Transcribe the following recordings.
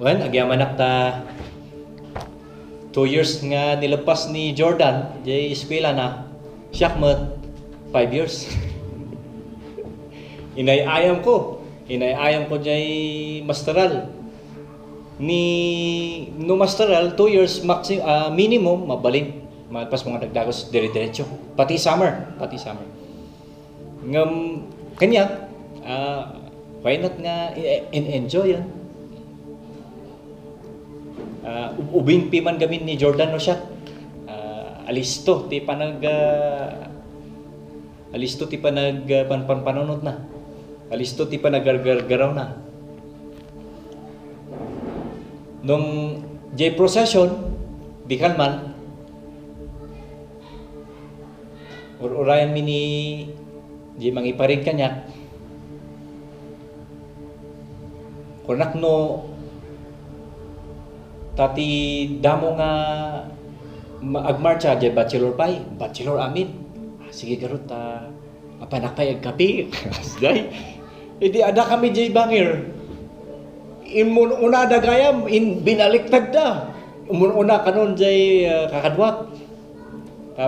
Well, agyamanak ta 2 years nga nilepas ni Jordan, jay eskwela na, siyakmat 5 years. Inayayam ko jay masteral. No masteral, 2 years minimum, mabalin. Malpas mga nagdagos dire-diretso. Pati summer. Ngam, kanya, why not nga enjoy yan? Ubing piman gamin ni Jordan no siya. Alisto ti panag panpanunot na. Alisto ti panagargaraw na. Nung J procession di kalman urayan mi ni J mangiparig kanya. Kunak no tati damo nga agmarcha jay bachelor amin. Sige garot apanak pay agkapi. Asday. Idi ada kami jay bangir. Imun una dagayam binaliktad da. Una kanon jay kakadwat.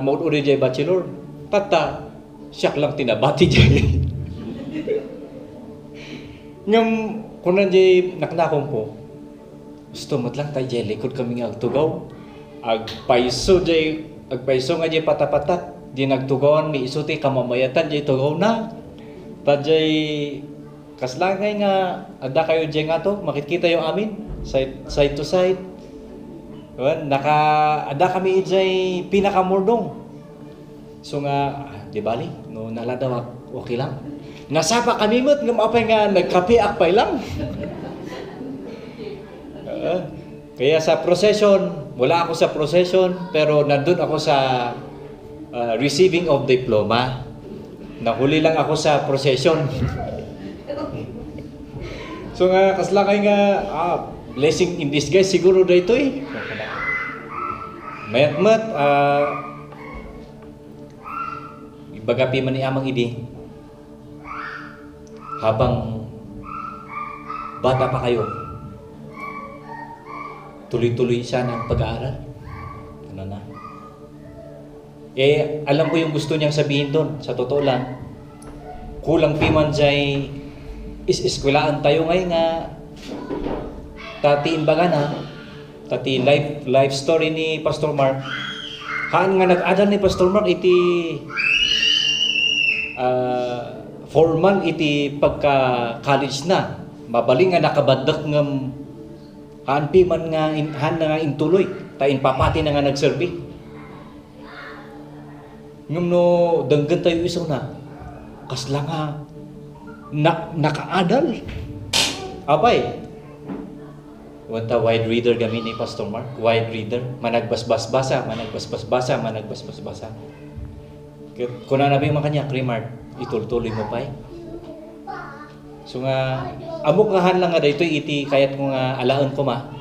Maud uri jay bachelor. Tata siyak lang tinabati jay. Ngam kunan jay naknakong po. Gusto mo't lang tayo jay likod kami nga agtugaw. Agpaiso nga jay patapatak. Di nagtugawan mi isuti kamamayatan jay tugaw na. Ta jay kaslangay nga ada kayo jay nga to. Makikita yung amin. Side to side. Ada kami jay pinakamurdong. So nga, di bali, no naladaw okay lang. Nasapa kami mo't nga mapay nga nagkapi akpay lang. Kaya sa procession, wala ako sa procession, pero nandun ako sa receiving of diploma. Nahuli lang ako sa procession. So nga, kaslakay nga, blessing in disguise siguro na ito eh. Mayat-mat, ibagapi man ni amang idi, habang bata pa kayo, tuloy-tuloy siya ng pag-aaral. Ano na? Alam ko yung gusto niyang sabihin doon. Sa totoo lang, kulang piman jay is-eskwelaan tayo ngayon nga tati imbaga na, tati life story ni Pastor Mark. Haan nga nag-adal ni Pastor Mark iti 4 month iti pagka-college na. Mabaling nga nakabadak ng hanpi man nga nga intuloy ta inpapati na nga nagserbi. Ngum no danggan tayo iso na kasla nga nakaadal. Abay. Wanta wide reader gamin ni Pastor Mark, wide reader, managbasbasa. Kuna na ba yung makanya, Krimart, itultuloy mo pa eh. So nga, amok nga lang nga dito iti kayat ko nga alaan ko ma.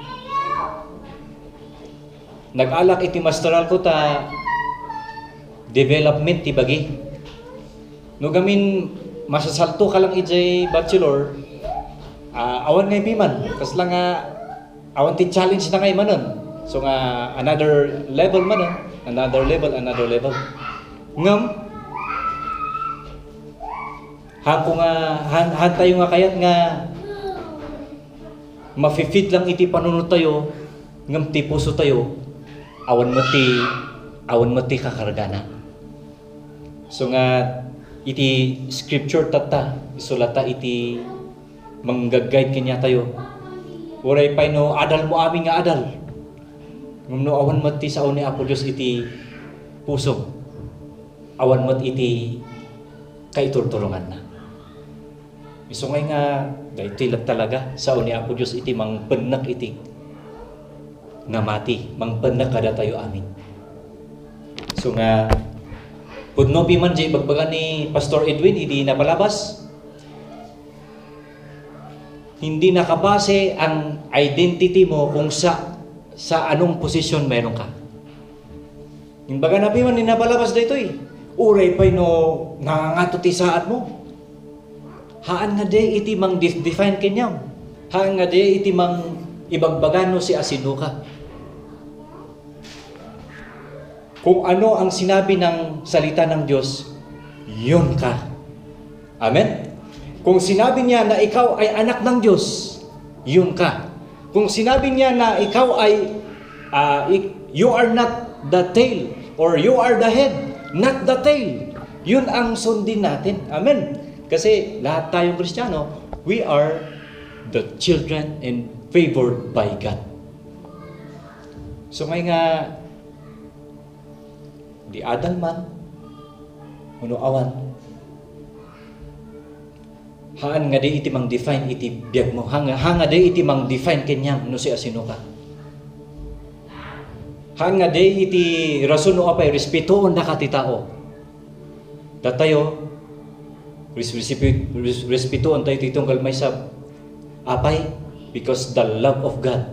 Nag-alak iti masteral ko ta development ti bagi. No gamin masasalto ka lang iti bachelor, awan nga ipiman. Kas lang nga, awan ti challenge na ngay manon. So nga, another level manon. Another level. Ngam, han tayo nga kayat nga mafi-fit lang iti panunod tayo, ngam ti puso tayo, awan mo ti kakargana. So nga, iti scripture tata, isulata iti manggag-guide kanya tayo. Uray pa'y no, adal mo aming nga adal. Ngam no, awan mo ti sao ni Apo Diyos iti puso. Awan mo't iti kaiturtulungan na. Iso ngay nga, dahito lang talaga, sa ni Apo Diyos iti mangpenak iti namati, mangpenak kada tayo amin. So nga, pudno piman jay bagbaga ni Pastor Edwin, hindi napalabas. Hindi nakabase ang identity mo kung sa anong posisyon meron ka. Yung baga na piman, hindi napalabas dito eh. Uray pa'y no nangangato ti saat mo. Haan nga day iti mang define kanyam. Haan nga di iti mang ibagbagano si asinuka. Kung ano ang sinabi ng salita ng Diyos, yun ka. Amen? Kung sinabi niya na ikaw ay anak ng Diyos, yun ka. Kung sinabi niya na ikaw ay you are not the tail or you are the head, not the tail, yun ang sundin natin. Amen? Kasi lahat tayong Kristiyano, we are the children and favored by God. So may nga, di adal man, uno awan, haan nga di iti mang define iti biyag mo, hanga di iti mang define kenyam no si asino ka. Haan nga di iti rason no apay respetuon na katitao. Datayo, respetuon tayo titong kalmay sa apay because the love of God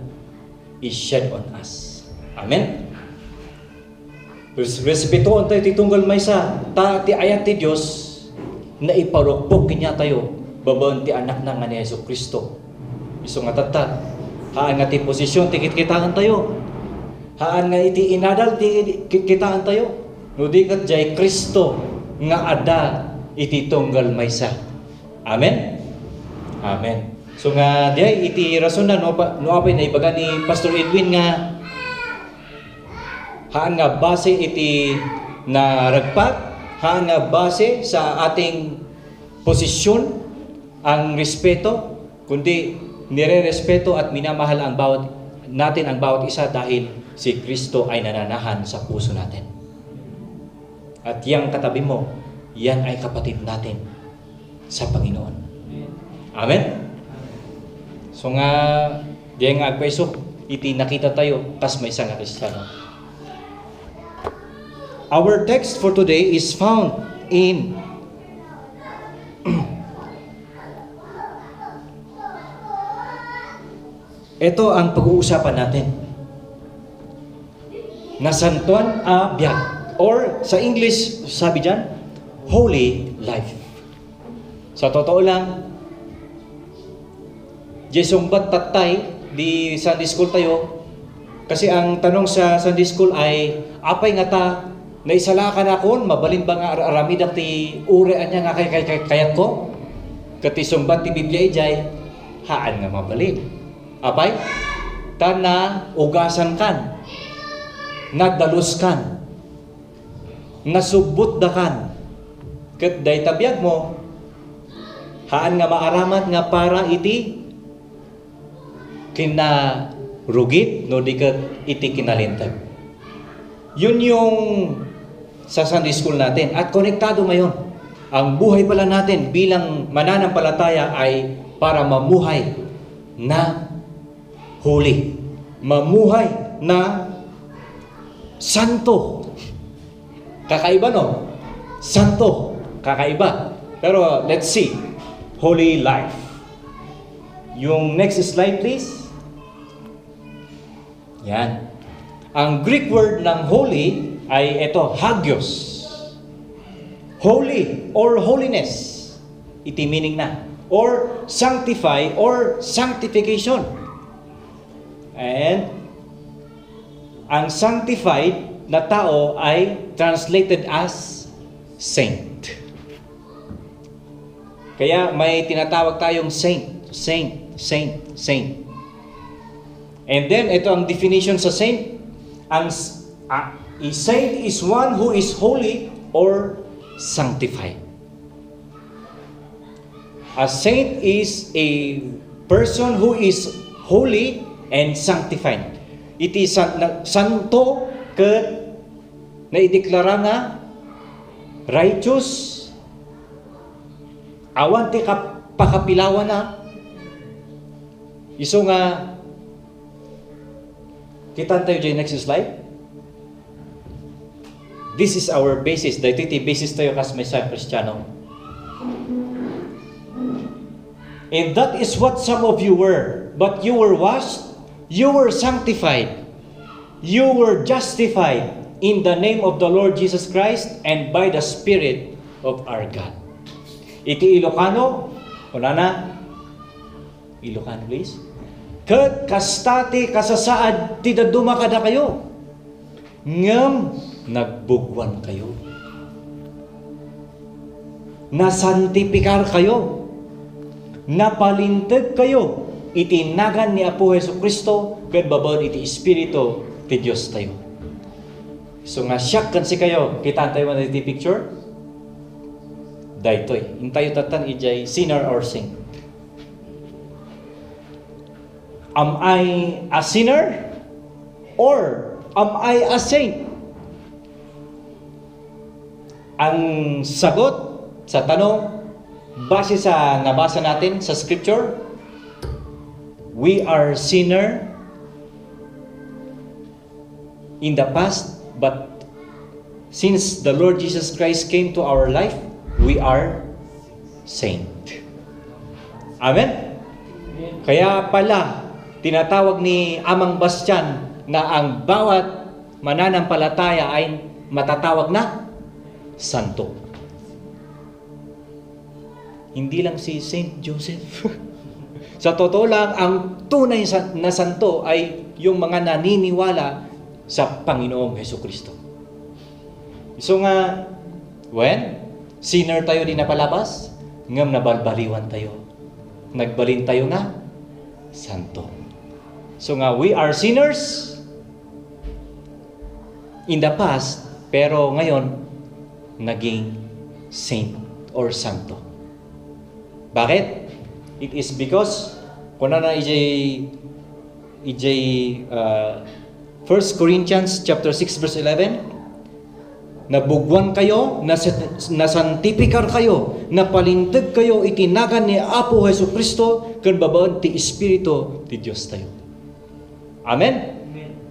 is shed on us. Amen? Respetuon tayo titunggal may sa ti ayat ti Diyos na iparukpok kanya tayo babaan ti anak na nga ni Yesu Kristo. Iso nga tata, haan nga ti posisyon ti kitaan tayo. Haan nga iti inadal ti kitaan tayo. No di kat jay Kristo nga ada iti tunggal may sa. Amen? Amen. So nga diay iti rason na no apay na ibaga ni Pastor Edwin nga haan nga base iti na ragpat, haan nga base sa ating posisyon ang respeto, kundi nire-respeto at minamahal ang bawat isa dahil si Kristo ay nananahan sa puso natin. At yang katabi mo, yan ay kapatid natin sa Panginoon. Amen? So nga, diyan nga agpaiso, iti nakita tayo, kas may isang Kristiyano. Our text for today is found in ito ang pag-uusapan natin. Nasantuan a biyag or sa English sabi diyan, holy life. Sa totoo lang, jesumbat tatay di Sunday school tayo kasi ang tanong sa Sunday school ay apay nga ta naisalakan akon, mabalin ba nga aramid ti urean niya nga kayat ko? Kati sumbat ti Biblia ijay, haan nga mabalin. Apay? Ta na ugasan kan, nadalus kan, nasubot da kan, kat day tabiyag mo, haan nga maaramat nga para iti kina rugit, no di kat iti kinalintag. Yun yung sa Sunday school natin. At konektado ngayon. Ang buhay pala natin bilang mananampalataya ay para mamuhay na holy. Mamuhay na santo. Kakaiba no? Santo. Kakaiba. Pero let's see. Holy life. Yung next slide please. Yan. Ang Greek word ng holy ay ito, hagios. Holy or holiness. Iti meaning na. Or sanctify or sanctification. And ang sanctified na tao ay translated as saint. Kaya may tinatawag tayong saint. And then ito ang definition sa saint. A saint is one who is holy or sanctified. A saint is a person who is holy and sanctified. It is santo ket naideklara nga righteous awan ti pakapilawan na iso nga kita tayo dyan next slide. This is our basis. Dahil iti basis tayo kas may sa Kristiyano. And that is what some of you were. But you were washed, you were sanctified, you were justified in the name of the Lord Jesus Christ and by the Spirit of our God. Iti Ilocano, unana, Ilocano, please. Ket kastati kasasaad ti daduma kada kayo. Ngem nagbugwan kayo. Nasantipikar kayo. Napalinteg kayo. Itinagan ni Apo Hesus Kristo ket babaod iti Espiritu ti Dios tayo. So nga siyak kan si kayo, kita tayo man iti picture. Daytoy, intayo tatan ijay sinner or saint. Am I a sinner or am I a saint? Ang sagot sa tanong base sa nabasa natin sa scripture, we are sinner in the past, but since the Lord Jesus Christ came to our life, we are saint. Amen? Kaya pala, tinatawag ni Amang Bastian na ang bawat mananampalataya ay matatawag na santo. Hindi lang si Saint Joseph. Sa totoo lang, ang tunay na santo ay yung mga naniniwala sa Panginoong Hesukristo. So nga, when sinner tayo di napalabas, ngam nabalbaliwan tayo. Nagbalin tayo na santo. So nga, we are sinners in the past, pero ngayon, naging saint or santo. Bakit? It is because, kung na ijay 1 Corinthians chapter 6 verse 11, nabugwan kayo, nasantipikar kayo, napalintag kayo, itinagan ni Apo Hesukristo, kan babaon ti Espiritu ti Dios tayo. Amen?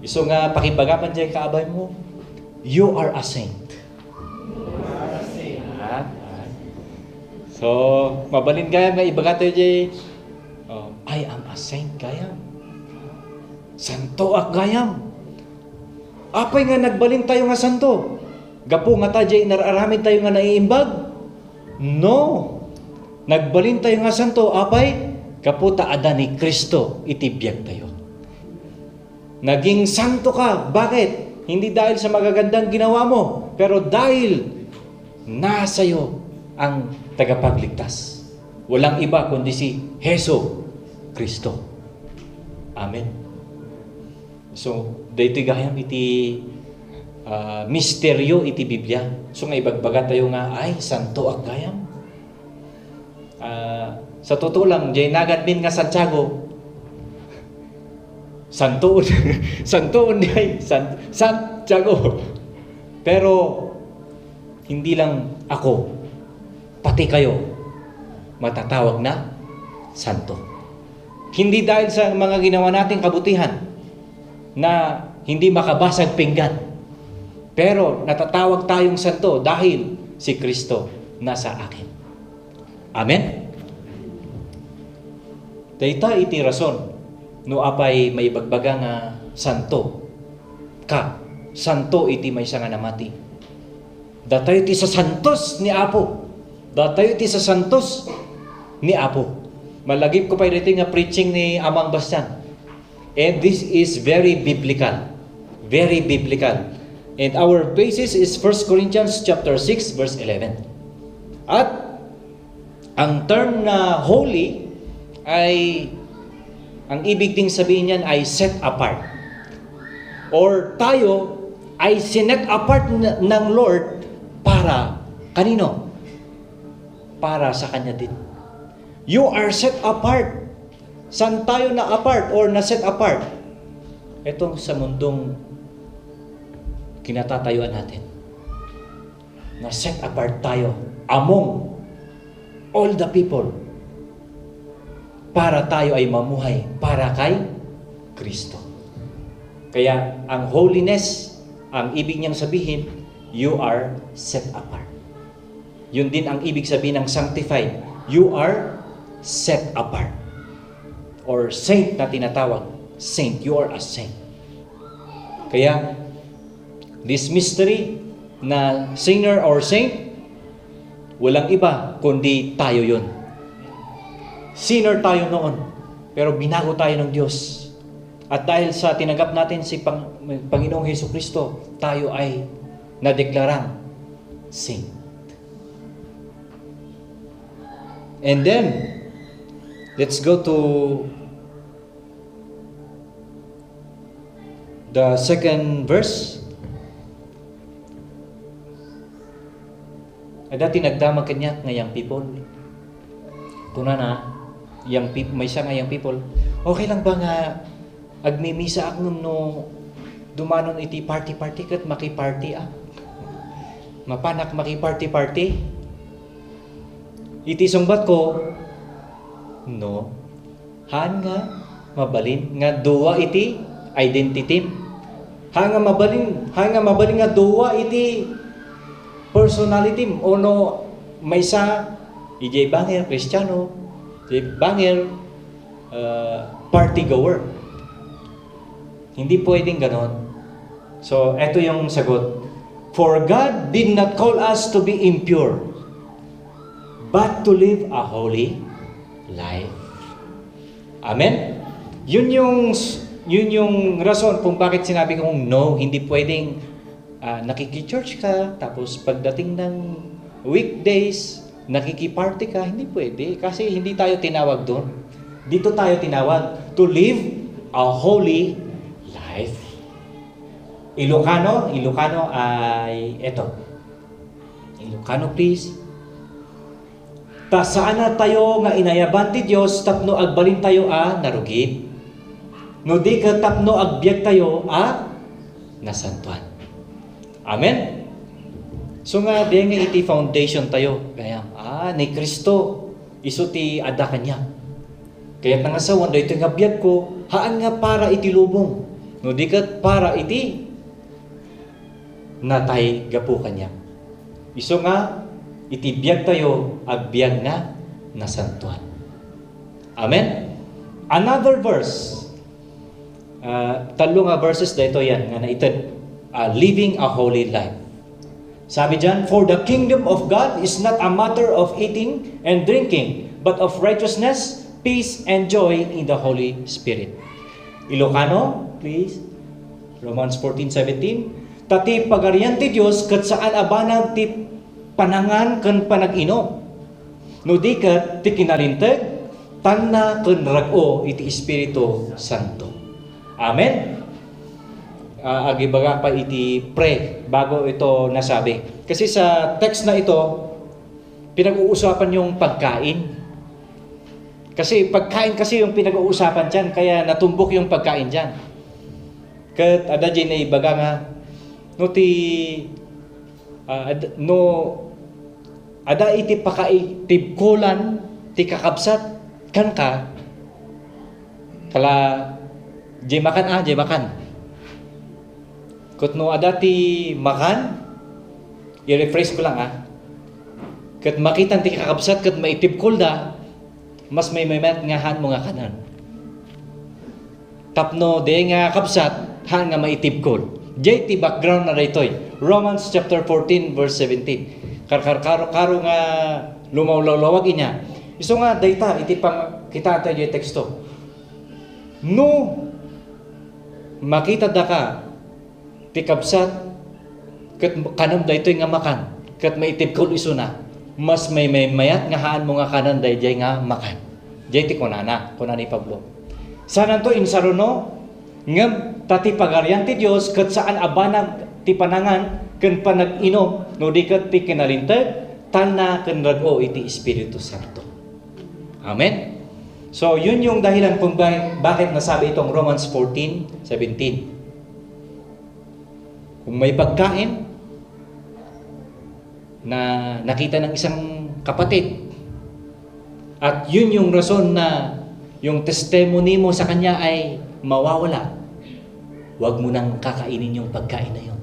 Iso nga pakibagapan dyan kaabay mo, you are a saint. So, mabalin gayam nga ibaga tayo dyan, I am a saint gayam. Santo ak gayam. Apay nga nagbalin tayo nga santo? Gapo nga tayo nararamid tayo nga naiimbag? No. Nagbalin tayo nga santo, apay, gapo taada ni Kristo, itibiyag tayo. Naging santo ka. Bakit? Hindi dahil sa magagandang ginawa mo, pero dahil nasa iyo ang tagapagligtas. Walang iba kundi si Hesus Kristo. Amen. So, dito gayam iti misteryo iti Biblia. So nga ibagbaga tayo nga, ay, santo ang gayam. Sa totoo lang, jay nagadmin nga Santiago, santoon, santoon ay Santiago. Pero, hindi lang ako, pati kayo, matatawag na santo. Hindi dahil sa mga ginawa nating kabutihan na hindi makabasag pinggan. Pero natatawag tayong santo dahil si Kristo nasa akin. Amen? Dayta iti rason no apay may bagbaga nga santo ka. Santo iti may nga namati. Datayo iti sa santos ni Apo. Datayo iti sa santos ni Apo. Malagip ko pa ito nga preaching ni Amang Bastian. And this is very biblical. Very biblical. And our basis is 1 Corinthians chapter 6 verse 11. At ang term na holy ay, ang ibig ding sabihin niyan ay set apart. Or tayo ay sinet apart ng Lord para kanino? Para sa Kanya din. You are set apart. Saan tayo na apart or na set apart? Ito sa mundong kinatatayuan natin. Na set apart tayo among all the people para tayo ay mamuhay para kay Kristo. Kaya ang holiness, ang ibig niyang sabihin, you are set apart. Yun din ang ibig sabihin ng sanctified. You are set apart. Or saint na tinatawag. Saint, you are a saint. Kaya, this mystery na sinner or saint, walang iba kundi tayo yun. Sinner tayo noon. pero binago tayo ng Diyos. At dahil sa tinanggap natin si Panginoong Hesukristo, tayo ay nadeklarang saint. And then, let's go to the second verse. Dati nagdamag kanya ng young people. Kuna na, may isa nga young people. Okay lang ba nga agmimisa ak no dumanon iti party kat maki-party mapanak maki-party iti sungbat ko no han nga mabalin nga duwa iti identity hanga mabalin nga duwa iti personality o no maysa ijay banger Kristiyano ijay banger party goer. Hindi pwedeng ganon. So, eto yung sagot. For God did not call us to be impure, but to live a holy life. Amen? Yun yung rason kung bakit sinabi kong no, hindi pwedeng nakiki-church ka, tapos pagdating ng weekdays, nakiki-party ka, hindi pwede. Kasi hindi tayo tinawag doon. Dito tayo tinawag to live a holy life. Ilocano ay eto. Ilocano please. Ta saan na tayo nga inayaban ti Dios tapno agbalin tayo narugid. No di ka tapno agbiag tayo nasantuan. Amen. So nga di nga iti foundation tayo. Kaya ni Kristo isu ti ada kanya. Kaya nangasawan dahito nga biag ko haan nga para iti lubong. No di kat para iti natay gapu kanya. Iso nga iti biag tayo agbiag nga nasantuan. Amen. Another verse. Talo nga verses dito yan nga naitad living a holy life. Sabi diyan, for the kingdom of God is not a matter of eating and drinking, but of righteousness, peace, and joy in the Holy Spirit. Ilocano, please. Romans 14:17. Tati pagarian ti Dios ket saan abanag ti panangan ken panag-inom. No di ket ti kinalinteg tanna ken rag-o iti Espiritu Santo. Amen. Agibaga pa iti pray bago ito nasabi. Kasi sa text na ito pinag-uusapan yung pagkain. Kasi pagkain kasi yung pinag-uusapan dyan, kaya natumbok yung pagkain dyan. Kat ada dyan na ibaga nga, ada iti pakaitibkulan, ti kakabsat, kan ka, kala, jay makan. Kat no ada ti makan, i-refresh ko lang kat makitan ti kakabsat, kat maitibkul da, mas may mayat nga han mo nga kanan. Tapno de nga kapsat han nga maitibkol. JT background na daytoy. Romans chapter 14 verse 17. Karo nga lumaw-lawag inya. Iso nga dayta iti pang kita tayo yung teksto. No makita da ka ti kapsat ket kanam daytoy nga makan ket maitibkol iso na. Mas may mayat nga haan mo nga kanan dayjay nga makan. Jay ti kunani Pablo. Saan to insaruno ngem tati pagarian ti Dios ket saan abanag ti panangan ken panag-inom no di ket ti kinalinteg tanna ken rag-o iti Espiritu Santo. Amen. So yun yung dahilan kung bakit nasabi itong Romans 14:17. Kung may pagkain na nakita ng isang kapatid at yun yung rason na yung testimony mo sa kanya ay mawawala, huwag mo nang kakainin yung pagkain na yun.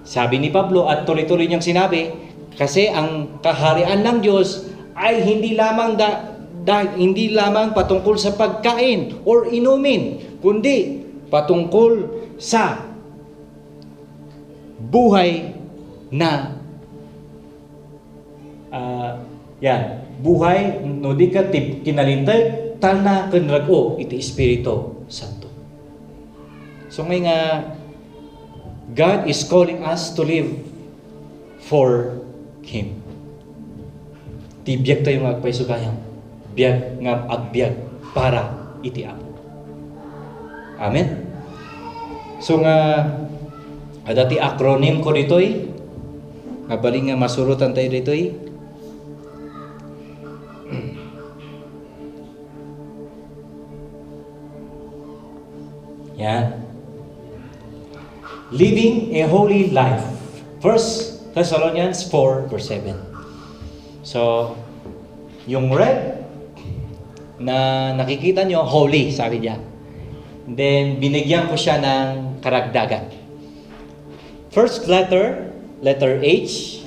Sabi ni Pablo at tuloy-tuloy niyang sinabi, kasi ang kaharian ng Diyos ay hindi lamang patungkol sa pagkain or inumin, kundi patungkol sa buhay na Yan, buhay no di ka kinalintay tana ken rag-o iti Espiritu Santo. So ngay nga God is calling us to live for Him. Ti biag tayo nga agpaysugayang biag nga agbiag para iti Apo. Amen. So nga adati acronym ko ditoy nga bali nga masurutan tayo ditoy. Yan. Living a holy life. 1 Thessalonians 4 verse 7. So, yung red na nakikita nyo, holy, sabi niya. Then, binigyan ko siya ng karagdagan. First letter H.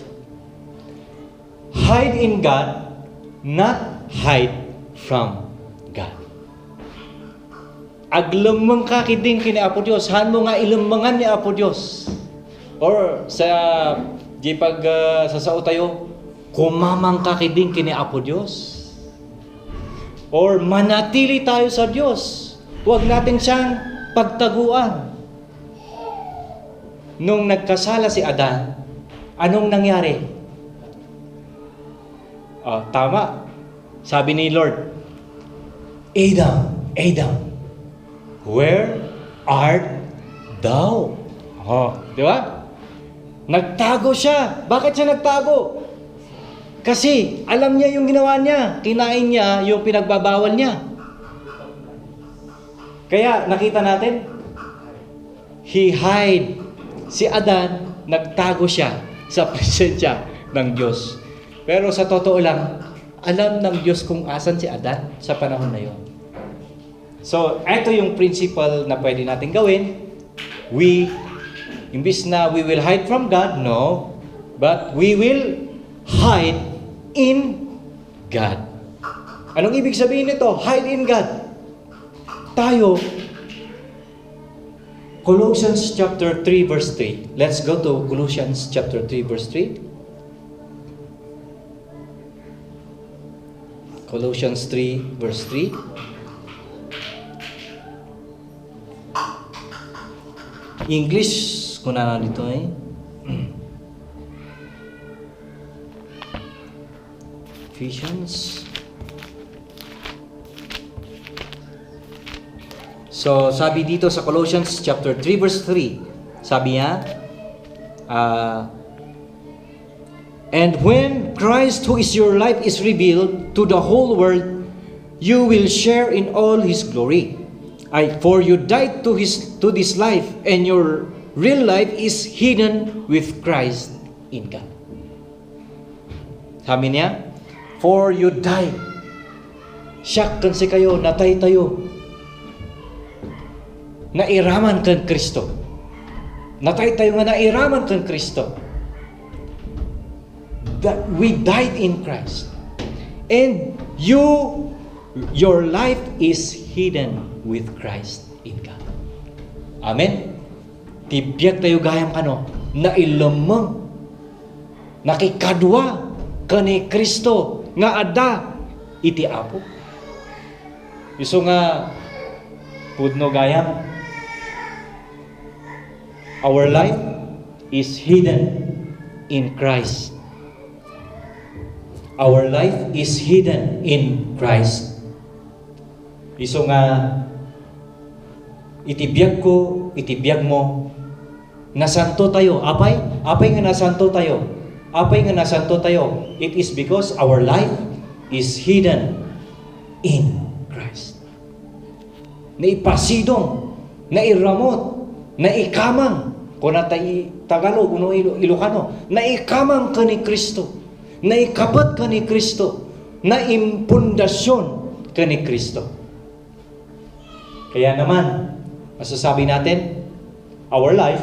Hide in God, not hide from God. Aglamang ka kiding kini Apo Dios, han mo nga ilumangan ni Apo Dios. Or sa di pag sasao tayo, kumamang ka kiding kini Apo Dios. Or manatili tayo sa Dios. Huwag natin siyang pagtaguan. Nung nagkasala si Adan, anong nangyari? Tama. Sabi ni Lord, Adam, where art thou? Di ba? Nagtago siya. Bakit siya nagtago? Kasi alam niya yung ginawa niya. Kinain niya yung pinagbabawal niya. Kaya nakita natin, he hide. Si Adan, nagtago siya sa presensya ng Diyos. Pero sa totoo lang, alam ng Diyos kung asan si Adan sa panahon na yun. So, ito yung principle na pwede natin gawin. Imbis na we will hide from God, no. But we will hide in God. Anong ibig sabihin nito? Hide in God. Tayo, Colossians chapter 3 verse 3. Let's go to Colossians chapter 3 verse 3. Colossians 3 verse 3. English, kuna na dito Ephesians. So, sabi dito sa Colossians chapter 3 verse 3, sabi niya, and when Christ, who is your life, is revealed to the whole world, you will share in all His glory. For you died to this life, and your real life is hidden with Christ in God. Sabi niya, for you died. Siyak kan si kayo, natay tayo. Nairaman kan Kristo. Natay tayo nga nairaman kan Kristo. That we died in Christ. And your life is hidden with Christ in God. Amen? Tibiyag tayo gayang kano, na ilamang, nakikadwa, kani Kristo, nga ada, iti Apo. Iso nga, pudno gayang, our life is hidden in Christ. Our life is hidden in Christ. Iso nga, itibiyag ko, itibiyag mo, nasanto tayo. Apay nga nasanto tayo. Apay nga nasanto tayo. It is because our life is hidden in Christ. Naipasidong, nairamot, naikamang, kung natay Tagalog, uno Ilocano, naikamang ka ni Kristo, naikapat ka ni Kristo, naimpundasyon ka ni Kristo. Kaya naman, masasabi natin, our life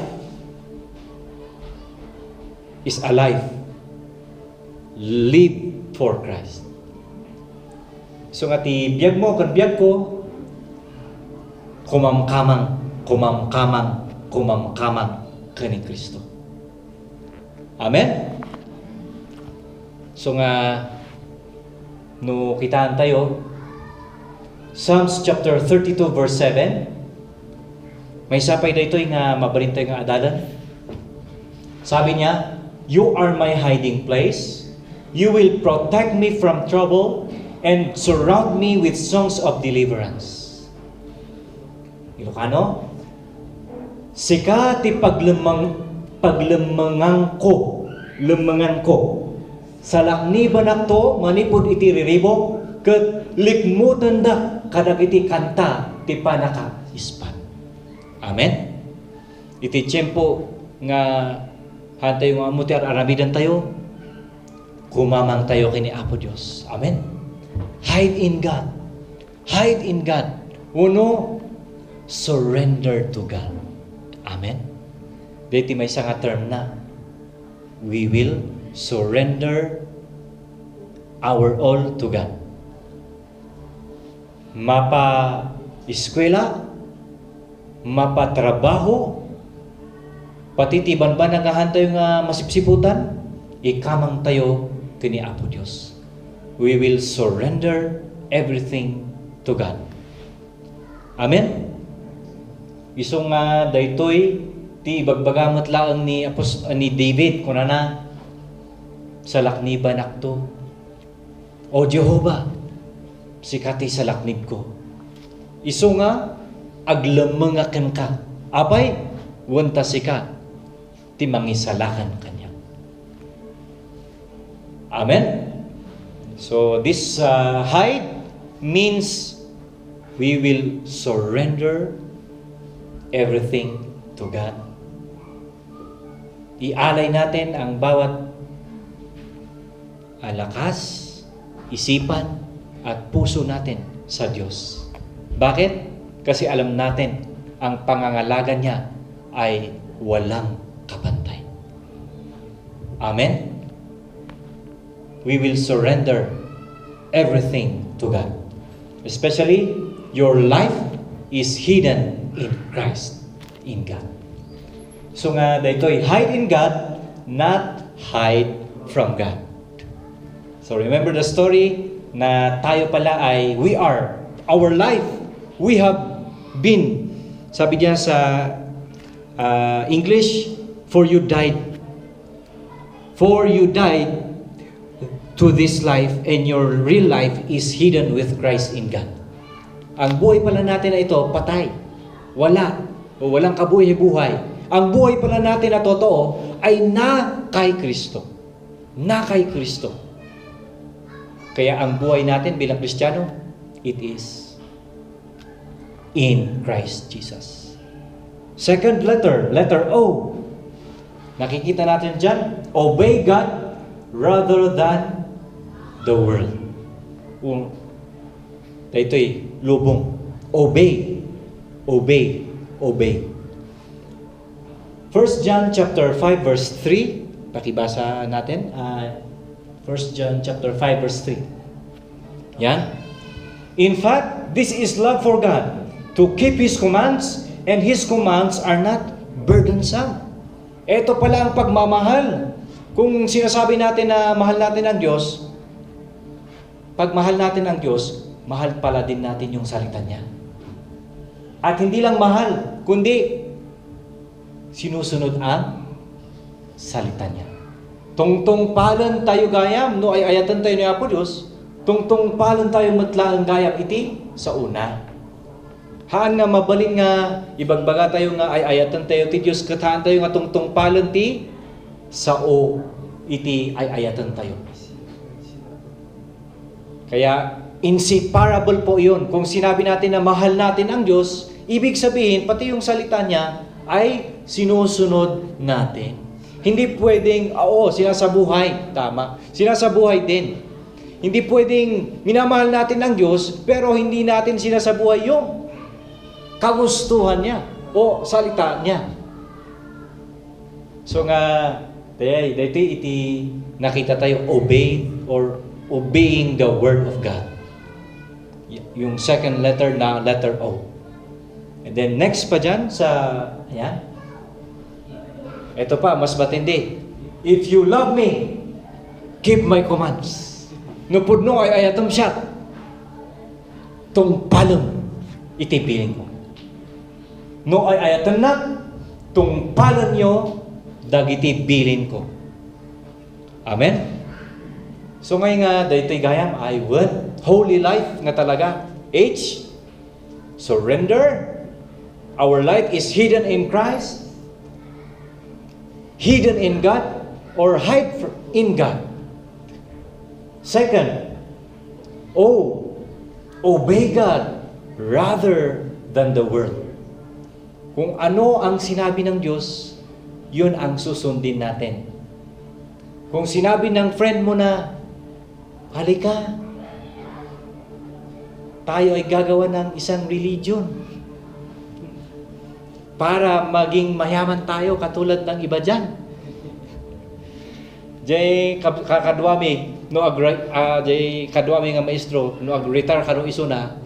is a life live for Christ. So nga ti biyag mo, kan biyag ko, kumamkamang ka ni Kristo. Amen? So nga, No kitaan tayo, Psalms chapter 32 verse 7. May sapay dito nga mabalintay nga adalan. Sabi niya, "You are my hiding place. You will protect me from trouble and surround me with songs of deliverance." Ilocano, "Sika ti paglemangan ko. Sa lakniban akto manipod iti riribok ket likmutan da kadag iti kanta ti panaka ispan." Amen. Iti tiyempo nga hantay nga muti aramidan tayo, kumamang tayo kini Apo Dios. Amen. Hide in God. Hide in God. Uno, surrender to God. Amen. Dito may isang term na, we will surrender our all to God. Mapa-eskwela, mapatrabaho, pati tiban ba nagahantay nga masipsiputan, ikamang tayo kini Apo Dios. We will surrender everything to God. Amen. Isong nga daytoy ti bagbagamot laang ni David kunana sa lakniban akto. O Jehova, sikati sa laknib ko. Iso nga aglemengaken ka. Apay wanta sika ti mangisalakan kanya. Amen. So this hide means we will surrender everything to God. Ialay natin ang bawat lakas, isipan, at puso natin sa Diyos. Bakit? Kasi alam natin, ang pangangalaga niya ay walang kapantay. Amen? We will surrender everything to God. Especially, your life is hidden in Christ, in God. So nga, dito'y hide in God, not hide from God. So remember the story na tayo pala ay, our life, we have been, sabi niya sa English, for you died to this life, and your real life is hidden with Christ in God. Ang buhay pala natin na ito, patay. Walang kabuhay-buhay. Ang buhay pala natin na totoo ay na kay Kristo. Na kay Kristo. Kaya ang buhay natin bilang Kristiyano, it is in Christ Jesus. Second letter O. Nakikita natin dyan, obey God rather than the world. Ito'y lubong. Obey. 1 John chapter 5 verse 3. Pakibasa natin. 1 John chapter 5 verse 3. Yan. In fact, this is love for God, to keep His commands, and His commands are not burdensome. Ito pala ang pagmamahal. Kung sinasabi natin na mahal natin ang Diyos, pag mahal natin ang Diyos, mahal pala din natin yung salita niya. At hindi lang mahal, kundi sinusunod ang salita niya. Tungtong palan tayo gayam, no ay ayatan tayo ni Apo Diyos, tungtong palan tayo matlaan gayam iti sa una. Haan nga mabalin nga, ibagbaga tayo nga ay ayatan tayo ti Diyos, kataan tayo nga tungtong palan ti sa o iti ay ayatan tayo. Kaya, inseparable po yun. Kung sinabi natin na mahal natin ang Diyos, ibig sabihin, pati yung salita niya ay sinusunod natin. Hindi pwedeng, sinasabuhay. Tama. Sinasabuhay din. Hindi pwedeng minamahal natin ang Diyos, pero hindi natin sinasabuhay yung kagustuhan niya o salita niya. So nga, dito iti nakita tayo obeying the word of God. Yung second letter na letter O. And then next pa dyan ito pa, mas matindi. If you love me, keep my commands. No pudno ay ayatom siya. Tung palem iti piling ko. No ay ayatom na, tung palem nyo dagiti bilin ko. Amen? So ngayon nga, daytoy gayam, I want holy life nga talaga. H, surrender. Our life is hidden in Christ, hidden in God, or hide in God. Second, O, obey God rather than the world. Kung ano ang sinabi ng Diyos, yun ang susundin natin. Kung sinabi ng friend mo na, halika, tayo ay gagawa ng isang religion para maging mayaman tayo katulad ng iba dyan. Jay kakadwami, jay kadwami nga maestro, no ag-retire kano isuna,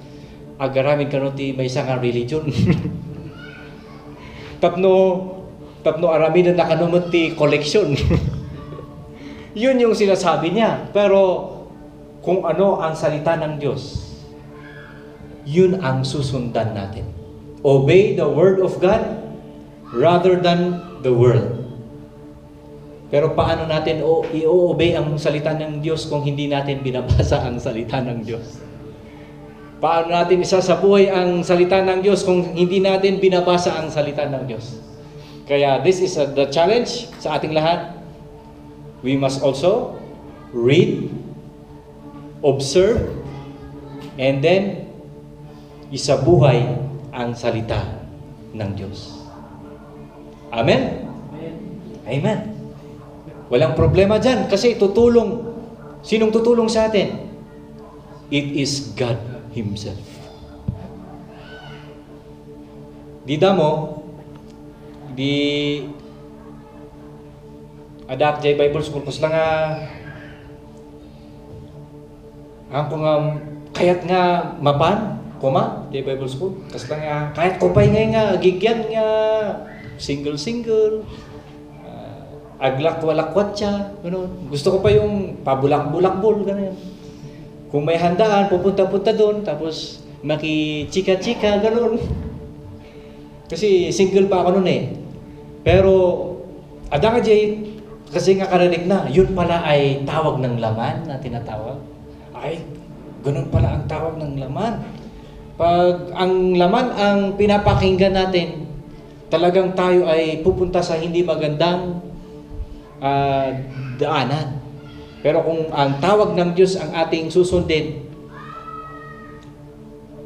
agaramid kano ti may isang religion. tapno aramidan na kanumot ti collection. Yun yung sinasabi niya. Pero kung ano ang salita ng Diyos, yun ang susundan natin. Obey the word of God rather than the world. Pero paano natin i-obey ang salita ng Diyos kung hindi natin binabasa ang salita ng Diyos? Paano natin isasabuhay ang salita ng Diyos kung hindi natin binabasa ang salita ng Diyos? Kaya this is the challenge sa ating lahat. We must also read, observe, and then isabuhay ang salita ng Diyos. Amen? Amen. Walang problema dyan kasi tutulong. Sinong tutulong sa atin? It is God Himself. Di damo, di adak jay Bible School kus lang ang kung kayat nga mapan kuma jay Bible School kas lang kayat kupay nga gigyan nga single aglak-walakwat siya gano'n. Gusto ko pa yung pabulak-bulak-bul gano'n. Kung may handaan pupunta-punta doon tapos makichika-chika gano'n. Kasi single pa ako noon eh. Pero ada nga jay kasi nga karinig na, yun pala ay tawag ng laman na tinatawag. Ay, ganun pala ang tawag ng laman. Pag ang laman ang pinapakinggan natin, talagang tayo ay pupunta sa hindi magandang daanan. Pero kung ang tawag ng Diyos ang ating susundin,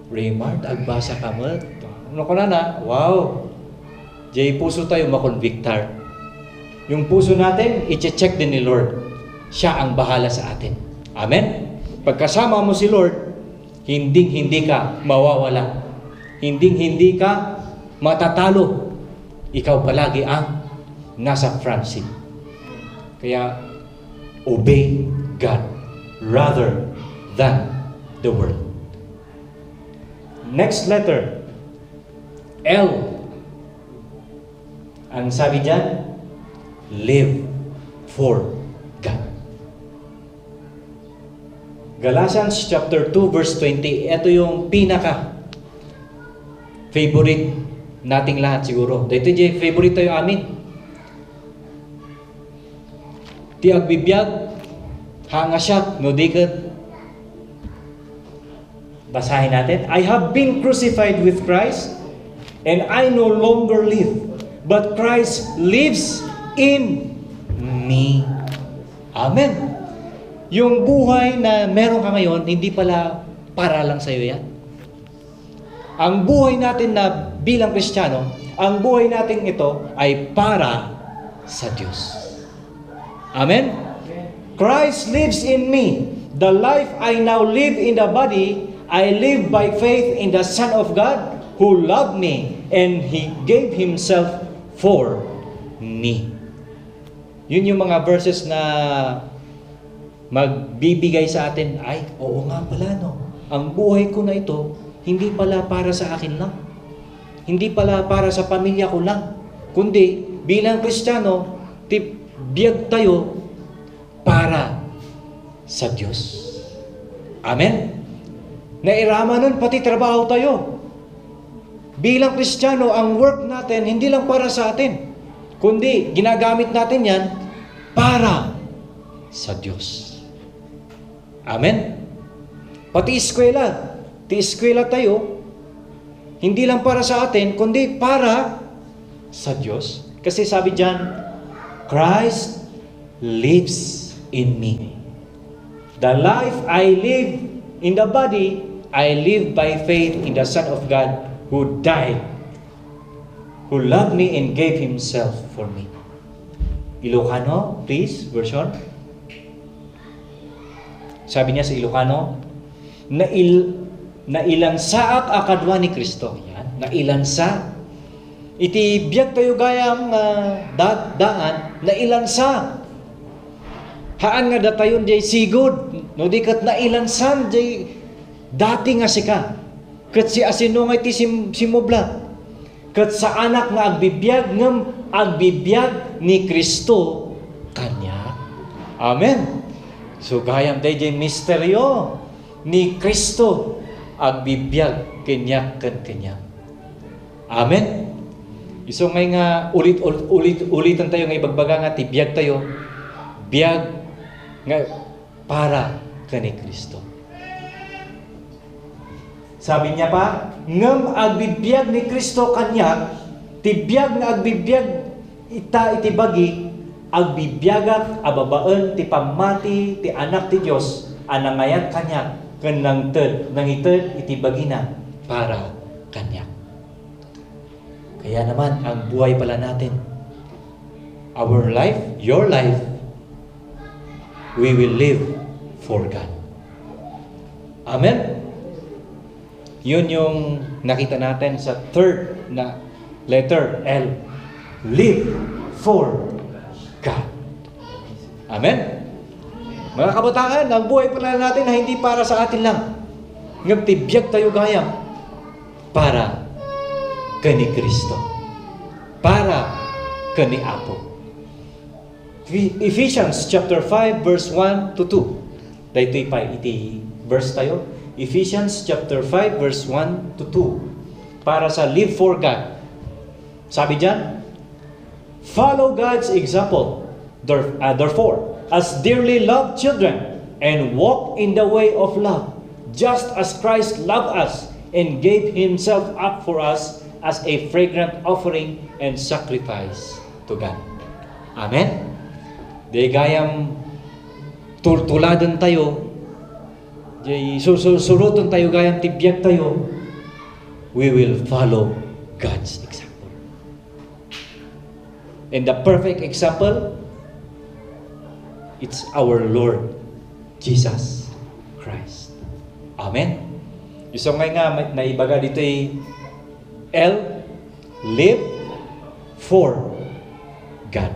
Raymart, agbasa ka mo. Ano ko na, wow, jay puso tayo makonvictar. Yung puso natin, i-check din ni Lord. Siya ang bahala sa atin. Amen? Pagkasama mo si Lord, hindi ka mawawala. Hindi ka matatalo. Ikaw palagi ang nasa front seat. Kaya, obey God rather than the world. Next letter, L. Ang sabi dyan, live for God. Galatians chapter 2 verse 20. Ito yung pinaka favorite nating lahat siguro. Ito yung favorite tayo amin. Ti agbibiyag hanga siya no diket. Basahin natin. I have been crucified with Christ and I no longer live, but Christ lives in me. Amen. Yung buhay na meron ka ngayon, hindi pala para lang sa'yo yan. Ang buhay natin na bilang Kristiyano, ang buhay natin ito ay para sa Diyos. Amen? Christ lives in me. The life I now live in the body, I live by faith in the Son of God who loved me and He gave Himself for me. Yun yung mga verses na magbibigay sa atin, ay, oo nga pala, no? Ang buhay ko na ito, hindi pala para sa akin lang. Hindi pala para sa pamilya ko lang. Kundi, bilang Kristiyano, biyag tayo para sa Diyos. Amen? Nairama nun, pati trabaho tayo. Bilang Kristiyano, ang work natin, hindi lang para sa atin, kundi ginagamit natin yan para sa Diyos. Amen? Pati eskwela. Eskwela tayo, hindi lang para sa atin, kundi para sa Diyos. Kasi sabi diyan, Christ lives in me. The life I live in the body, I live by faith in the Son of God who died, who loved me and gave Himself for me. Ilocano, please, version. Sabi niya sa Ilocano, nailansaak akadwa ni Kristo. Yan, nailansa. Iti biyag tayo gayam daan, nailansa. Haan nga datayon jay sigod, no di kat nailansan jay dati nga sika. Kat si asino nga iti simubla. Kat sa anak nga agbibiyag ngem agbibiyag ni Kristo kanya. Amen. So gayam day jay misteryo ni Kristo agbibiyag kanya. Amen. Iso ngay nga ulitan tayo nga ibagbaga nga tibiyag tayo. Biyag nga para kani Kristo. Sabi niya pa, ngem agbibiyag ni Kristo kanya, tibiyag nga agbibiyag iti bagi, agbibiyagak ababaan ti pamati ti anak ti Dios anangayat kanya ken nangited iti bagina para kanya. Kaya naman ang buhay pala natin, our life, your life, we will live for God. Amen? Yun yung nakita natin sa third na letter, L. Live for God. Amen? Mga kabataan, ang buhay pala natin na hindi para sa atin lang. Ngagtibiyag tayo gayam para kani Kristo. Para kani Apo. Ephesians chapter 5 verse 1 to 2. Dahito pa iti verse tayo. Ephesians chapter 5 verse 1 to 2. Para sa live for God. Sabi diyan, follow God's example. Therefore, as dearly loved children, and walk in the way of love, just as Christ loved us and gave Himself up for us as a fragrant offering and sacrifice to God. Amen? Di gayam tultuladan tayo, di surutan tayo, gayam tibiyag tayo, we will follow God's example. And the perfect example, it's our Lord Jesus Christ. Amen? Isang nga naibaga dito ay L, live for God.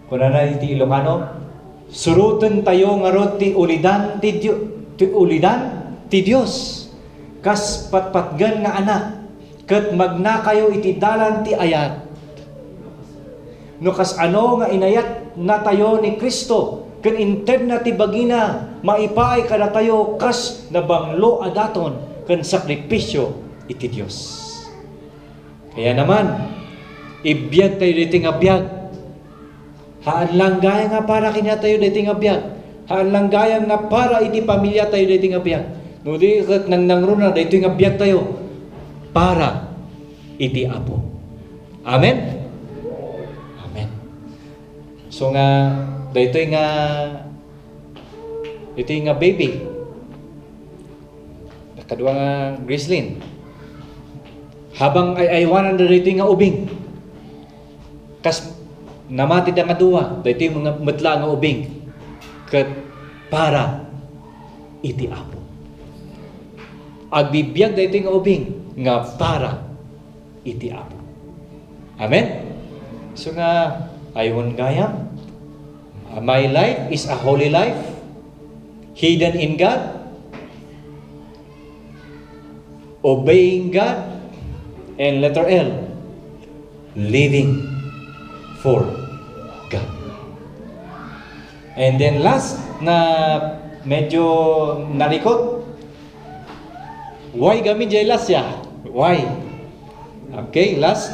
Kung na iti Ilocano, surutan tayo nga rod ti ulidan ti Dios. Kas patpatgan nga anak, ket magna kayo iti dalan ti ayat. No kas ano nga inayat na tayo ni Kristo, ken inted na ti bagina, maipaay kada tayo kas nabanglo adaton ken sakripisyo iti Dios. Kaya naman, ibiyag tayo diti nga biyag. Haan lang gaya nga para kanya tayo diti nga biyag. Haan lang gaya nga para iti pamilya tayo diti nga biyag. No di ket nangruna diti nga biyag tayo para iti Apo. Amen. Amen. So nga dito nga baby. Nakadua nga Grislin. Habang ay aywanan na dito nga ubing. Kas namati da nga duwa, dito yung mga matla nga ubing. Kat para iti Apo. Agbibiyag dito nga ubing nga para iti Apo. Amen? So nga, aywan gayam. My life is a holy life, hidden in God, obeying God, and letter L, living for God. And then last na medyo nalikot. Why kami jay last ya? Why? Okay, last.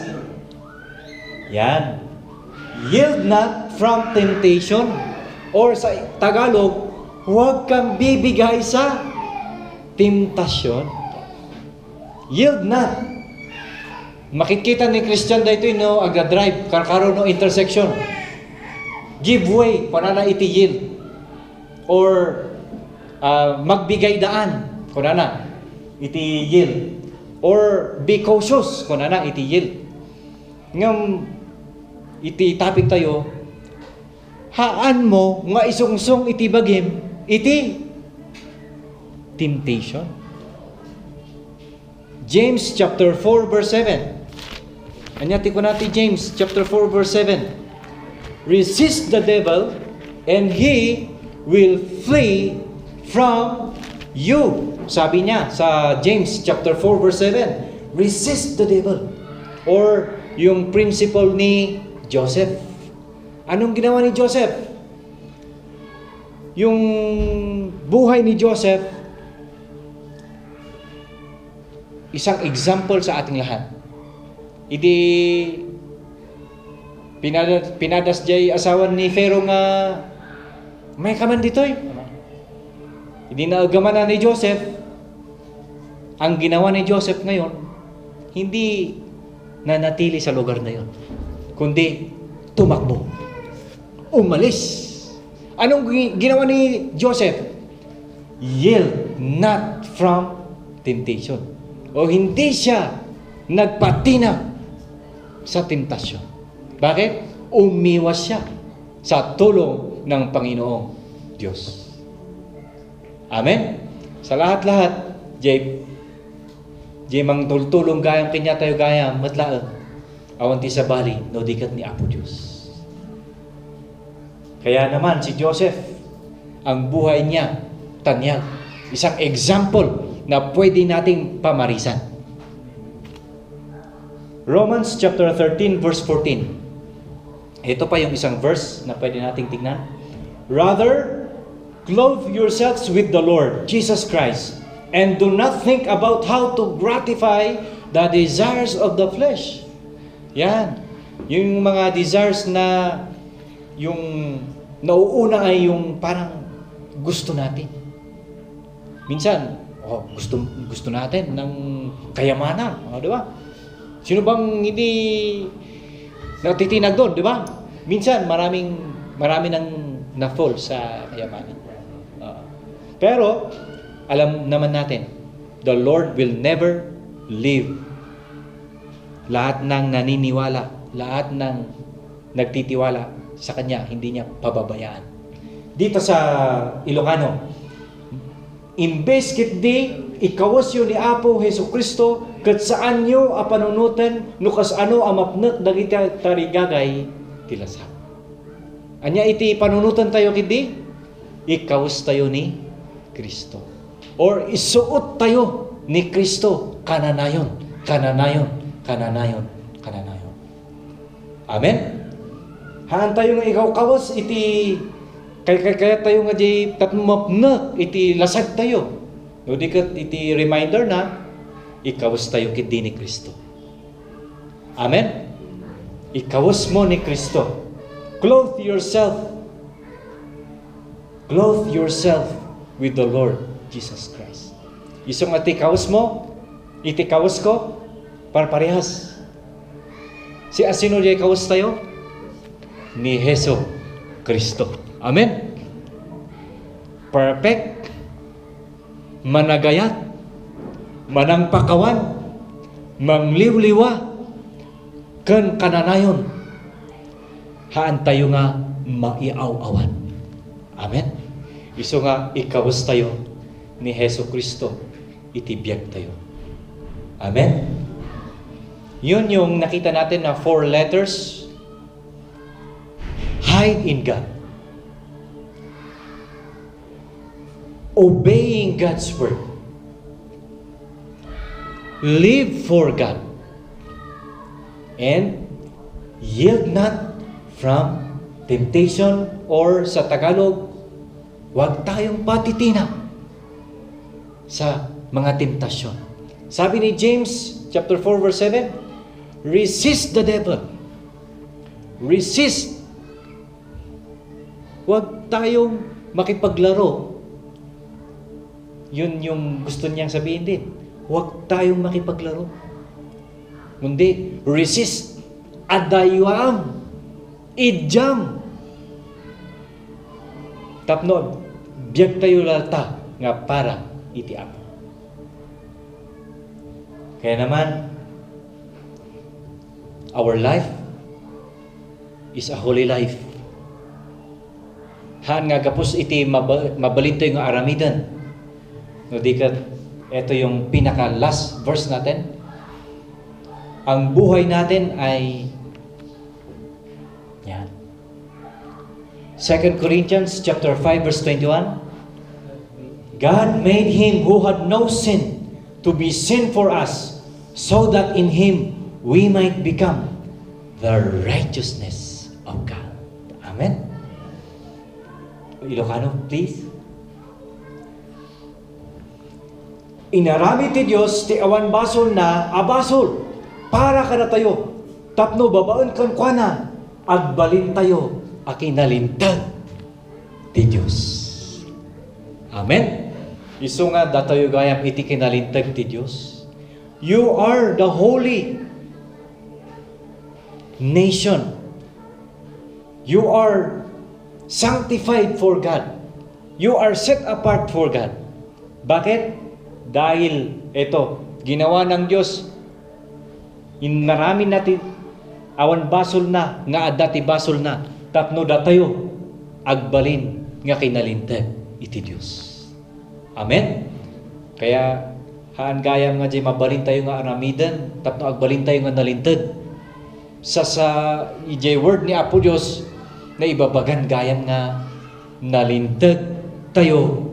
Yan. Yield not from temptation. Or sa Tagalog, huwag kang bibigay sa temptasyon. Yield not. Makikita ni Christian dito no, aga-drive, karkaroon no intersection. Give way, panana iti yield. Or magbigay daan, kunana iti yield. Or be cautious, kunana iti yield. Ngam iti topic tayo, haan mo nga isungsong iti bagim, iti temptation. James chapter 4 verse 7. Anyati ko natin James chapter 4 verse 7. Resist the devil and he will flee from you. Sabi niya sa James chapter 4 verse 7. Resist the devil. Or yung principle ni Joseph. Anong ginawa ni Joseph? Yung buhay ni Joseph, isang example sa ating lahat. Idi pinadas jay asawan ni Pharaoh nga may kaman ditoy. Hindi na agamanan ni Joseph. Ang ginawa ni Joseph ngayon, hindi nanatili sa lugar na yon, kundi tumakbo. Umalis. Anong ginawa ni Joseph? Yield not from temptation. O hindi siya nagpatina sa temptasyon. Bakit? Umiwas siya sa tulong ng Panginoong Diyos. Amen? Sa lahat-lahat, jay mang tultulong gayang kanya tayo gayang matlaan. Awanti sa bali, no dikat ni Apo Diyos. Kaya naman si Joseph, ang buhay niya, tanyag. Isang example na pwede nating pamarisan. Romans chapter 13 verse 14. Ito pa yung isang verse na pwede nating tignan. Rather, clothe yourselves with the Lord Jesus Christ, and do not think about how to gratify the desires of the flesh. Yan. Yung mga desires na yung nauuna ay yung parang gusto natin. Minsan, gusto natin ng kayamanan, di ba? Sino bang hindi natitinag doon, di ba? Minsan marami nang na-fall sa kayamanan. Pero alam naman natin, the Lord will never leave. Lahat ng naniniwala, lahat ng nagtitiwala sa Kanya, hindi niya pababayaan. Dito sa Ilocano, imbes kit di ikawas yun ni Apo Hesus Kristo kat saan nyo a panunutan no kas ano amapnet dagiti tarigagay tilasa. Anya iti panunutan tayo kidi ikawas tayo ni Kristo. Or isuot tayo ni Kristo kananayon. Amen? Haan tayo nga ikaw kawas iti kaya tayo nga di tatmapna iti lasag tayo. No dikat iti reminder na ikawas tayo kiti ni Kristo. Amen? Ikawas mo ni Kristo. Clothe yourself with the Lord Jesus Christ. Isong ati kawas mo, iti kawas ko, para parehas. Si asino di kawas tayo? Ni Hesus Kristo. Amen? Perfect, managayat, manangpakawan, mangliwliwa, ken kananayon, haan tayo nga maiaw-awan. Amen? Iso nga ikawas tayo ni Hesus Kristo, itibiyag tayo. Amen? Yun yung nakita natin na 4 letters. Hide in God. Obeying God's word. Live for God. And yield not from temptation, or sa Tagalog, huwag tayong patitina sa mga temptasyon. Sabi ni James chapter 4 verse 7, resist the devil. Resist. Huwag tayong makipaglaro. Yun yung gusto niyang sabihin din. Huwag tayong makipaglaro. Kundi, resist. Adayam. Idjam. Tapno, biyag tayo lalta nga para iti Apo. Kaya naman, our life is a holy life. Haan nga gapos iti mabalinto yung aramidan. No, di ka, ito yung pinaka last verse natin. Ang buhay natin ay yan. 2 Corinthians chapter 5 verse 21. God made him who had no sin to be sin for us, so that in him we might become the righteousness of God. Amen. Ilocano, please. Inarami ti Diyos ti awan basol na abasol para kada tayo. Tapno babaon kan kuana agbalin tayo akinalintag ti Diyos. Amen. Isu nga datayo gayam iti kinalintag ti Diyos. You are the holy nation. You are sanctified for God. You are set apart for God. Bakit? Dahil ito, ginawa ng Diyos, inaramin natin awan basol na, nga adati basol na, tapno datayo, agbalin nga kinalintag iti Diyos. Amen? Kaya, haan gayam nga di mabalin tayo nga aramidan, tapno agbalin tayo nga nalintag. Sa ijay word ni Apo Diyos, na ibabagan gayam nga nalintag tayo,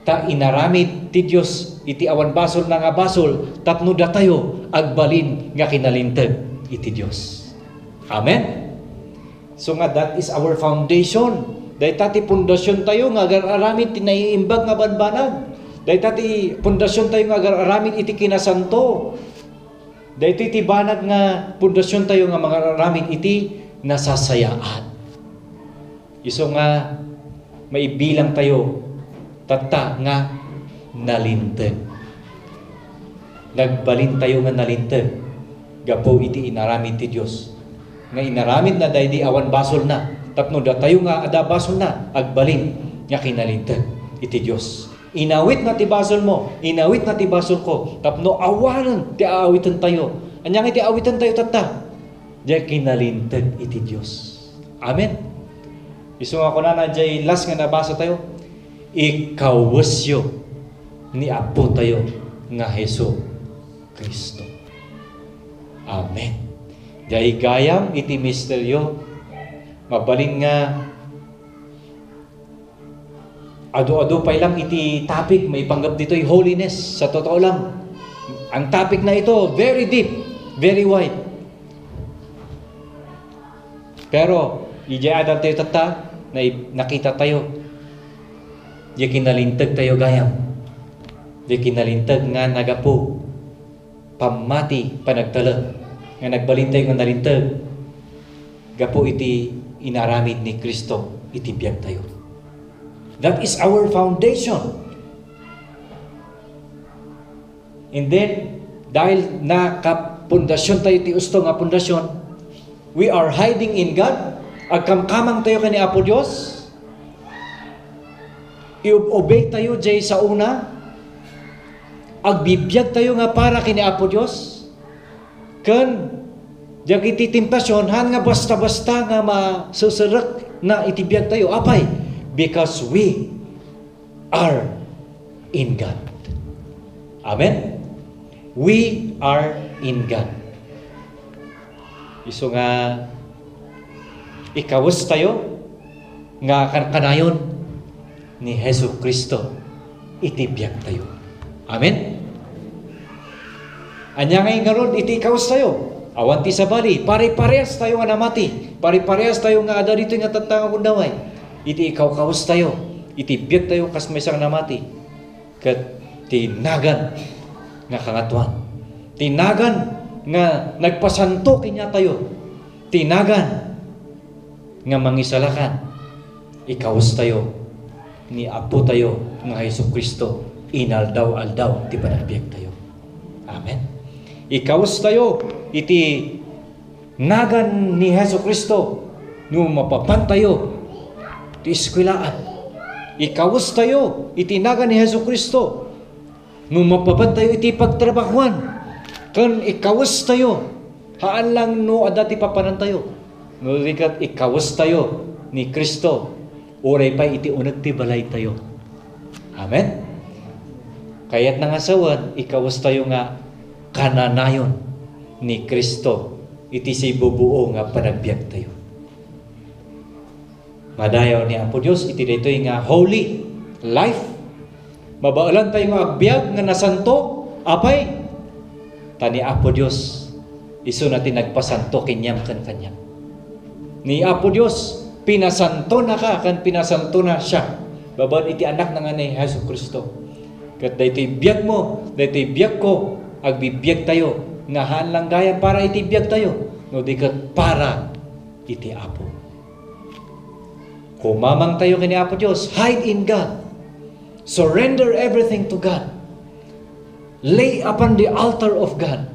ta inaramid ti Diyos, iti awan basol na nga basol, tapno datayo, agbalin nga kinalintag iti Diyos. Amen? So nga, that is our foundation. Dahil tati pundasyon tayo nga agar-aramid tinaiimbag nga banbanag. Dahil tati pundasyon tayo nga agar-aramid iti kinasanto. Dahil titi banag nga pundasyon tayo nga mga aramid iti nasasayaan. Iso nga, maibilang tayo tata nga nalintag. Nagbalin tayo nga nalintag. Gapo iti inaramid ti Diyos. Nga inaramid na dahil di awan basol na. Tapno da tayo nga ada basol na. Agbalin nga kinalintag iti Diyos. Inawit na ti basol mo. Inawit na ti basol ko. Tapno awanan ti aawitan tayo. Anyang iti awitan tayo tata. Diya kinalintag iti Diyos. Amen. Iso nga ko na jay last nga nabasa tayo. Ikawasyo ni Apo tayo nga Hesu Kristo. Amen. Dahil gayam iti misteryo, mabalin nga ado-ado pa lang iti topic, may panggap dito'y holiness. Sa totoo lang, ang topic na ito, very deep, very wide. Pero, ijay-adan tayo tata, na nakita tayo, di kinalintag tayo gayam. Di kinalintag nga nagapo, pamati, panagtala, nga nagbalin tayo nga nalintag, gapo iti inaramid ni Kristo, iti biyag tayo. That is our foundation. And then, dahil nakapundasyon tayo ti usto nga pundasyon, we are hiding in God, agkamkamang tayo kani Apo Diyos, i-obey tayo jay sa una, agbibiyag tayo nga para kini Apo Diyos, kan diyan iti temptasyon, han nga basta-basta nga masusurak na itibiyag tayo. Apay? Because we are in God. Amen? We are in God. Iso nga ikawas tayo nga kanayon ni Hesu Kristo itibiyag tayo. Amen? Anya ngay ngaron iti ikawas tayo. Awan ti sabali, pare-parehas tayo nga namati. Pare-parehas tayo nga ada dito nga tatanga kundaway. Iti ikaw kawas tayo. Iti biyag tayo kas may isang namati. Kat tinagan nga kangatuan. Tinagan nga nagpasanto kinya tayo. Tinagan nga mangisalakan. Ikawas tayo ni Apo tayo nga Hesus Kristo. Inaldaw-aldaw ti panagbiag tayo. Amen. Ikawas tayo iti nagan ni Hesus Kristo no mapapan tayo ti eskwelaan. Ikawas tayo iti nagan ni Hesus Kristo no mapapan tayo iti pagtrabahuan. Kan ikawas tayo haan lang no adati papanan tayo. No dikat ikawas tayo ni Kristo. Oray pa iti unag ti balay tayo. Amen. Kaya't nangasawan, ikawas tayo nga kananayon ni Kristo. Iti si bubuo nga panagbiag tayo. Madayaw ni Apo Diyos, iti dito nga holy life. Mabaalan tayo nga agbiag nga nasanto. Apay, tani Apo Diyos, iso natin nagpasanto kinyam kan kanyam. Ni Apo Diyos, pinasanto na ka, kan pinasanto na siya. Babad iti anak na nga ni Hesus Kristo. Kat daytoy biyag mo, daytoy biyag ko, agbibiyag tayo, nga haan lang gaya para iti biyag tayo. No di kat para iti Apo. Kumamang tayo kini Apo Diyos, hide in God. Surrender everything to God. Lay upon the altar of God.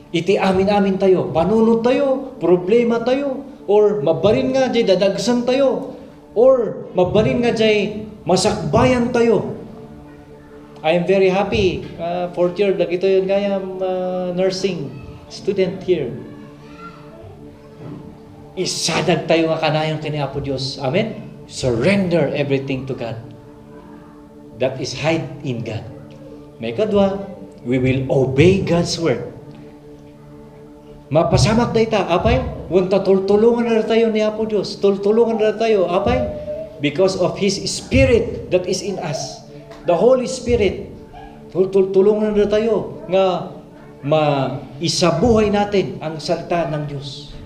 Iti amin-amin tayo, panunod tayo, problema tayo, or mabalin nga jay dadagsan tayo, or mabalin nga jay masakbayan tayo. I am very happy. Fourth year, dagito yun gayam nursing student here. Isadag tayo nga kanayon kini Apo Diyos. Amen? Surrender everything to God. That is hide in God. May kadwa, we will obey God's word. Mapasamak na ita, apay? Wanta tultulungan na tayo ni Apo Diyos. Tultulungan na tayo, apay? Because of His Spirit that is in us. The Holy Spirit. Tultulungan na tayo nga maisabuhay natin ang salita ng Diyos.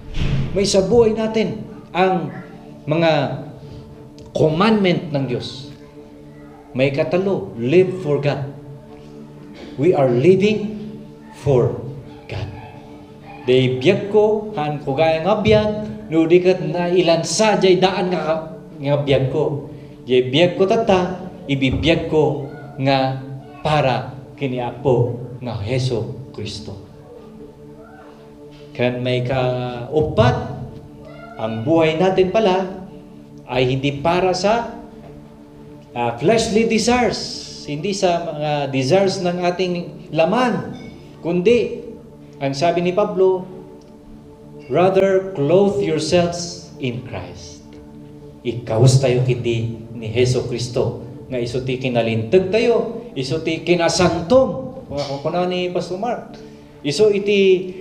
Maisabuhay natin ang mga commandment ng Diyos. May katalo, live for God. We are living for God. Day biyag ko, haan ko gaya nga biyag, no di kat na ilansa, jay daan nga biyag ko. Jay biyag ko tata, ibibiyag ko nga para kini Apo nga Hesus Kristo. Kan may kaupat, ang buhay natin pala ay hindi para sa fleshly desires, hindi sa mga desires ng ating laman, kundi ang sabi ni Pablo, rather clothe yourselves in Christ. Ikawas tayo kiti ni Hesus Kristo nga iso ti kinalintag tayo, iso ti kinasantom, kung ni Pastor Mark, iso iti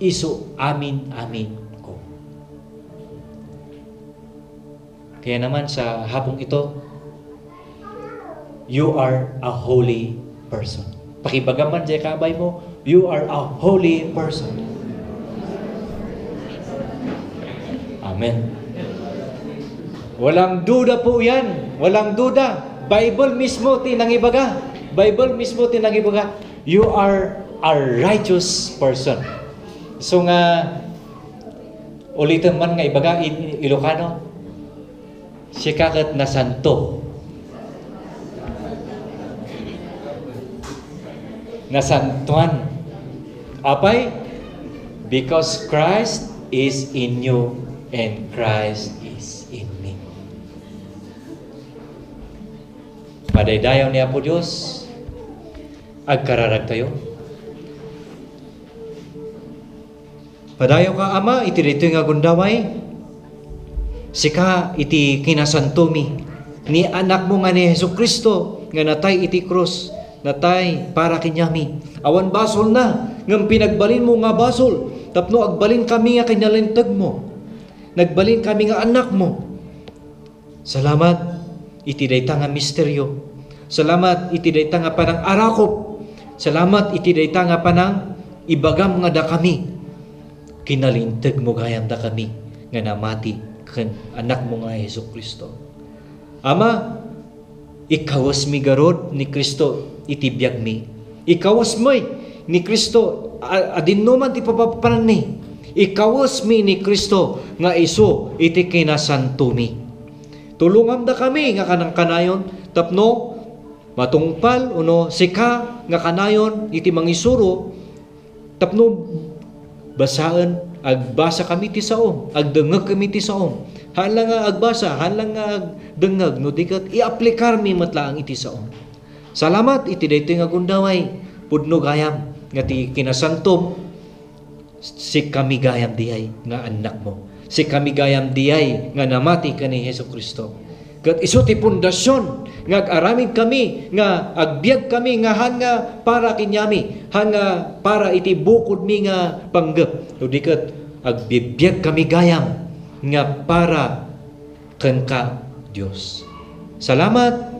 iso amin ko. Kaya naman sa hapong ito, you are a holy person. Pakibagaman dyan kabay mo, you are a holy person. Amen. Walang duda po yan. Walang duda. Bible mismo tinangibaga. Bible mismo tinangibaga. You are a righteous person. So nga, ulitin man nga ibaga, Ilocano, si kakat na santo. Nasantuan. Apay? Because Christ is in you and Christ is in me. Padaydayaw niya po Diyos, agkararag tayo. Padayaw ka Ama, iti dito nga gundaway, sika iti kinasantumi, ni anak mo nga ni Hesus Kristo, nga natay iti krus, natay para kinyami. Awan basol na, ngam pinagbalin mo nga basol, tapno agbalin kami nga kinalintag mo. Nagbalin kami nga anak mo. Salamat, iti dayta nga misteryo. Salamat, iti dayta nga panang arakop. Salamat, iti dayta nga panang ibagam nga da kami, kinalintag mo gayam da kami, nga namati kan anak mo nga Hesus Kristo. Ama, ikawas mi garod ni Kristo iti biag mi. Ikawas mo ni Kristo adin man ti papapanan mi. Ikawas mi ni Kristo nga iso iti kinasanto mi. Tulungam da kami nga kanang kanayon tapno matungpal uno sika nga kanayon iti mangisuro tapno basaan agbasa kami ti saom, agdengeg kami ti saom. Hanlang nga agbasa, hanlang nga agdengeg no dikat i-aplikar mi matlaang iti saom. Salamat iti daytoy nga gundaway pudno gayam nga ti kinasantom si kami gayam diay nga anak mo. Si kami gayam diay nga namati kani Hesus Kristo. Ket isu ti pundasyon nga ag-aramid kami nga agbiag kami nga hanga para kinyami, hanga para iti bukod mi nga panggep. No diket agbibiyag kami gayam nga para kenka Dios. Salamat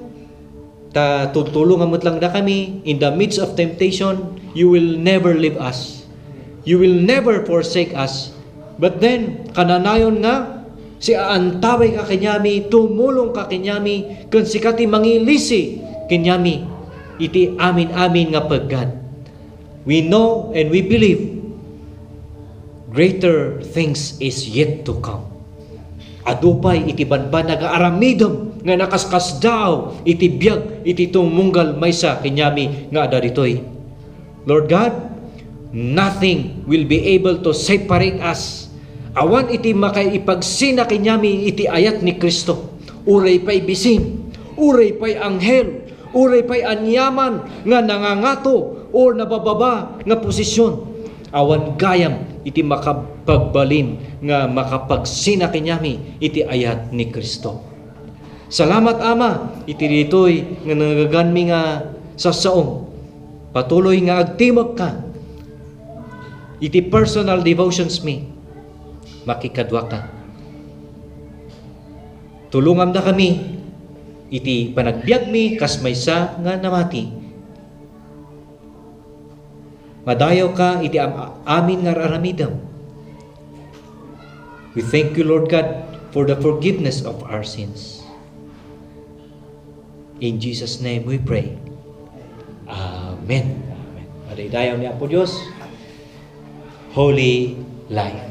ta tutulungan mo lang da kami in the midst of temptation. You will never leave us. You will never forsake us. But then kananayon nga si aantaway ka kenyami, tumulong ka kenyami, ken sikati mangilisi kenyami iti amin nga paggan. We know and we believe greater things is yet to come. Adupay iti banban nagaaramidom nga nakaskas daw iti biag iti tumunggal maysa kenyami nga ada ditoy. Lord God, nothing will be able to separate us. Awan iti makaipagsina kenyami iti ayat ni Kristo. Uray pa'y bisin, uray pa'y anghel, uray pa'y anyaman nga nangangato o nabababa nga posisyon. Awan gayam iti makapagbalin nga makapagsina kenyami iti ayat ni Kristo. Salamat Ama iti ditoy nga nagaganmi nga sasaom. Patuloy nga agtimag ka iti personal devotions mi. Makikadwa ka. Tulungam na kami iti panagbiag mi kas maysa nga namati. Madayaw ka iti amin nga aramidam. We thank you, Lord God, for the forgiveness of our sins. In Jesus' name we pray. Amen. Amen. Madaydayaw niya po Diyos. Holy life.